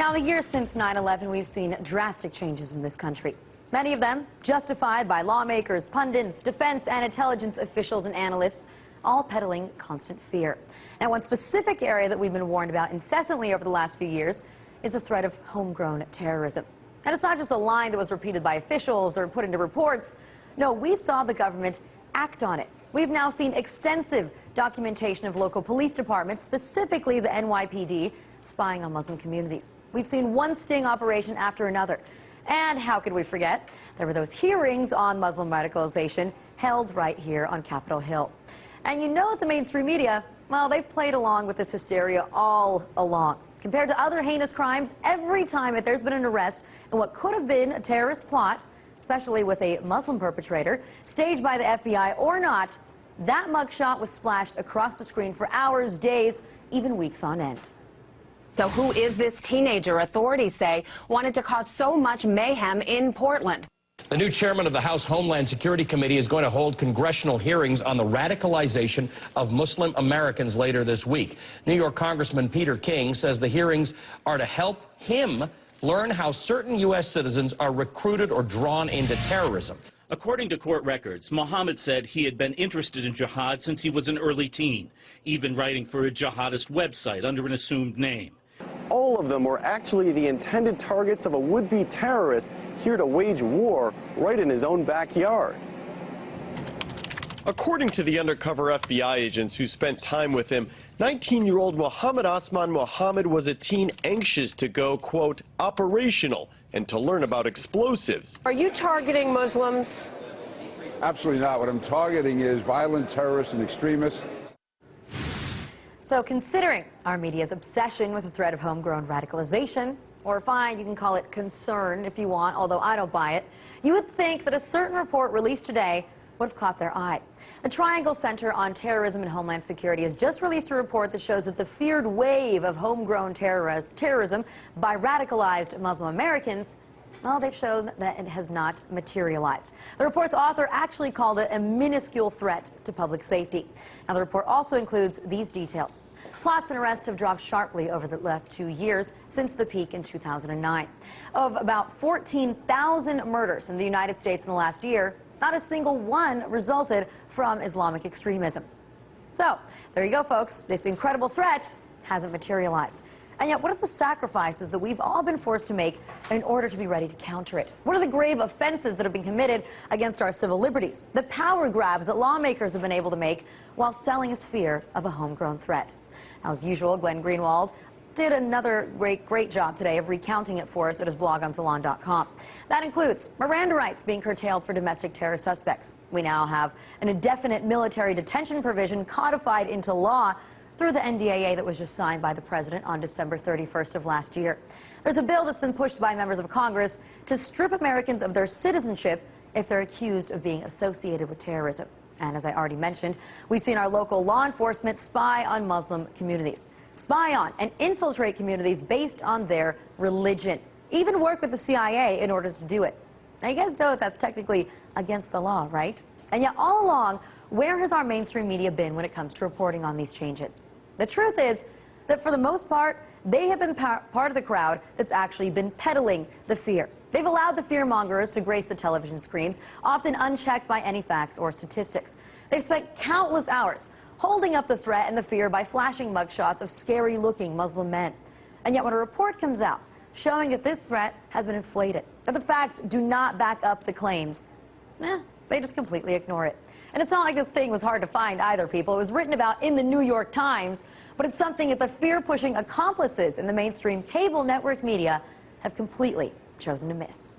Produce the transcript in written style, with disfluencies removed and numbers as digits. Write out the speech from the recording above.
Now, in the years since 9/11, we've seen drastic changes in this country. Many of them justified by lawmakers, pundits, defense and intelligence officials and analysts, all peddling constant fear. Now, one specific area that we've been warned about incessantly over the last few years is the threat of homegrown terrorism. And it's not just a line that was repeated by officials or put into reports. No, we saw the government act on it. We've now seen extensive documentation of local police departments, specifically the NYPD, spying on Muslim communities. We've seen one sting operation after another. And how could we forget? There were those hearings on Muslim radicalization held right here on Capitol Hill. And you know, the mainstream media, well, they've played along with this hysteria all along. Compared to other heinous crimes, every time that there's been an arrest in what could have been a terrorist plot, especially with a Muslim perpetrator, staged by the FBI or not, that mugshot was splashed across the screen for hours, days, even weeks on end. So who is this teenager authorities say wanted to cause so much mayhem in Portland? The new chairman of the House Homeland Security Committee is going to hold congressional hearings on the radicalization of Muslim Americans later this week. New York Congressman Peter King says the hearings are to help him learn how certain U.S. citizens are recruited or drawn into terrorism. According to court records, Mohammed said he had been interested in jihad since he was an early teen, even writing for a jihadist website under an assumed name. All of them were actually the intended targets of a would-be terrorist here to wage war right in his own backyard. According to the undercover FBI agents who spent time with him, 19-year-old Mohammed Osman Mohammed was a teen anxious to go, quote, operational and to learn about explosives. Are you targeting Muslims? Absolutely not. What I'm targeting is violent terrorists and extremists. So considering our media's obsession with the threat of homegrown radicalization, or fine, you can call it concern if you want, although I don't buy it, you would think that a certain report released today would have caught their eye. The Triangle Center on Terrorism and Homeland Security has just released a report that shows that the feared wave of homegrown terrorism by radicalized Muslim Americans, well, they've shown that it has not materialized. The report's author actually called it a minuscule threat to public safety. Now, the report also includes these details. Plots and arrests have dropped sharply over the last 2 years since the peak in 2009. Of about 14,000 murders in the United States in the last year, not a single one resulted from Islamic extremism. So, there you go, folks. This incredible threat hasn't materialized. And yet, what are the sacrifices that we've all been forced to make in order to be ready to counter it? What are the grave offenses that have been committed against our civil liberties? The power grabs that lawmakers have been able to make while selling us fear of a homegrown threat. Now, as usual, Glenn Greenwald did another great job today of recounting it for us at his blog on Salon.com. That includes Miranda rights being curtailed for domestic terror suspects. We now have an indefinite military detention provision codified into law through the NDAA that was just signed by the president on December 31st of last year. There's a bill that's been pushed by members of Congress to strip Americans of their citizenship if they're accused of being associated with terrorism. And as I already mentioned, we've seen our local law enforcement spy on Muslim communities, spy on and infiltrate communities based on their religion, even work with the CIA in order to do it. Now, you guys know that that's technically against the law, right? And yet, all along, where has our mainstream media been when it comes to reporting on these changes? The truth is that for the most part, they have been part of the crowd that's actually been peddling the fear. They've allowed the fearmongers to grace the television screens, often unchecked by any facts or statistics. They've spent countless hours holding up the threat and the fear by flashing mugshots of scary-looking Muslim men. And yet when a report comes out showing that this threat has been inflated, that the facts do not back up the claims, they just completely ignore it. And it's not like this thing was hard to find either, people. It was written about in the New York Times, but it's something that the fear-pushing accomplices in the mainstream cable network media have completely chosen to miss.